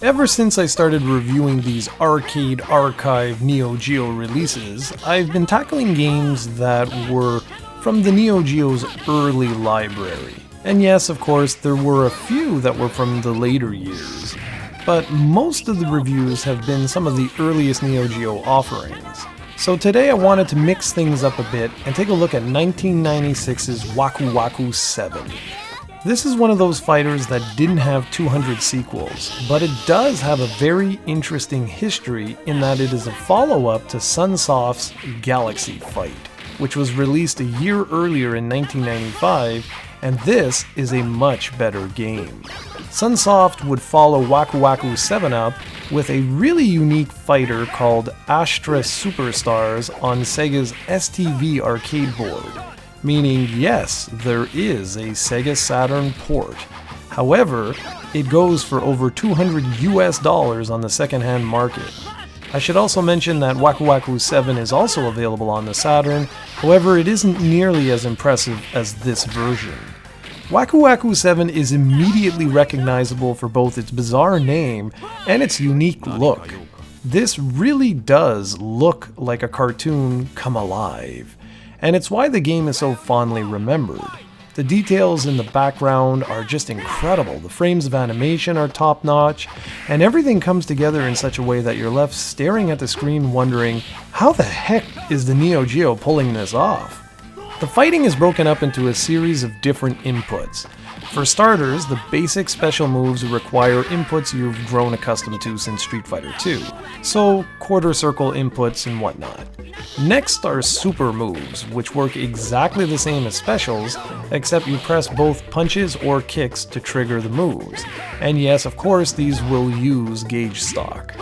Ever since I started reviewing these arcade archive Neo Geo releases, I've been tackling games that were from the Neo Geo's early library. And yes, of course, there were a few that were from the later years, but most of the reviews have been some of the earliest Neo Geo offerings. So today I wanted to mix things up a bit and take a look at 1996's Waku Waku 7. This is one of those fighters that didn't have 200 sequels, but it does have a very interesting history in that it is a follow-up to Sunsoft's Galaxy Fight, which was released a year earlier in 1995, and this is a much better game. Sunsoft would follow Waku Waku 7 up with a really unique fighter called Astra Superstars on Sega's STV arcade board. Meaning, yes, there is a Sega Saturn port. However, it goes for over $200 on the secondhand market. I should also mention that Waku Waku 7 is also available on the Saturn, however it isn't nearly as impressive as this version. Waku Waku 7 is immediately recognizable for both its bizarre name and its unique look. This really does look like a cartoon come alive. And it's why the game is so fondly remembered. The details in the background are just incredible, the frames of animation are top-notch, and everything comes together in such a way that you're left staring at the screen wondering, how the heck is the Neo Geo pulling this off? The fighting is broken up into a series of different inputs. For starters, the basic special moves require inputs you've grown accustomed to since Street Fighter 2, so quarter circle inputs and whatnot. Next are super moves, which work exactly the same as specials, except you press both punches or kicks to trigger the moves. And yes, of course, these will use gauge stock.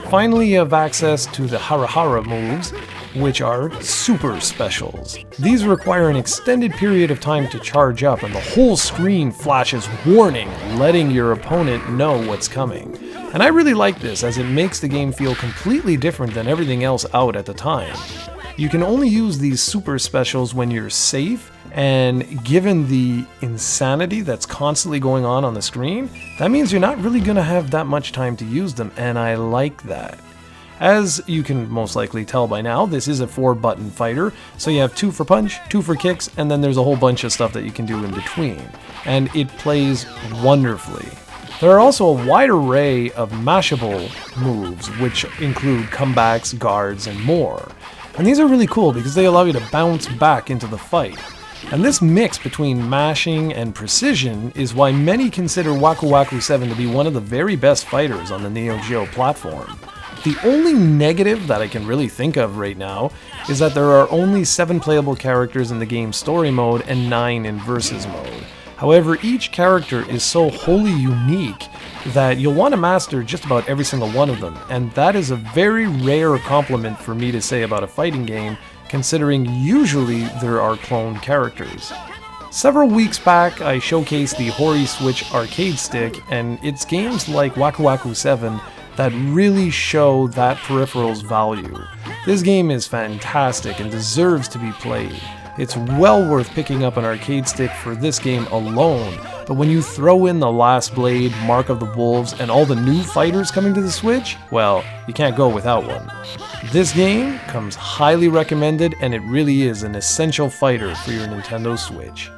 Finally, you have access to the Hara Hara moves, which are super specials. These require an extended period of time to charge up, and the whole screen flashes warning, letting your opponent know what's coming. And I really like this, as it makes the game feel completely different than everything else out at the time. You can only use these super specials when you're safe, and given the insanity that's constantly going on the screen, that means you're not really going to have that much time to use them, and I like that. As you can most likely tell by now, this is a 4-button fighter, so you have 2 for punch, 2 for kicks, and then there's a whole bunch of stuff that you can do in between. And it plays wonderfully. There are also a wide array of mashable moves, which include comebacks, guards, and more. And these are really cool because they allow you to bounce back into the fight. And this mix between mashing and precision is why many consider Waku Waku 7 to be one of the very best fighters on the Neo Geo platform. The only negative that I can really think of right now is that there are only 7 playable characters in the game's story mode and 9 in versus mode. However, each character is so wholly unique that you'll want to master just about every single one of them, and that is a very rare compliment for me to say about a fighting game, considering usually there are cloned characters. Several weeks back, I showcased the Hori Switch arcade stick, and it's games like Waku Waku 7 that really show that peripheral's value. This game is fantastic and deserves to be played. It's well worth picking up an arcade stick for this game alone, but when you throw in the Last Blade, Mark of the Wolves, and all the new fighters coming to the Switch, well, you can't go without one. This game comes highly recommended, and it really is an essential fighter for your Nintendo Switch.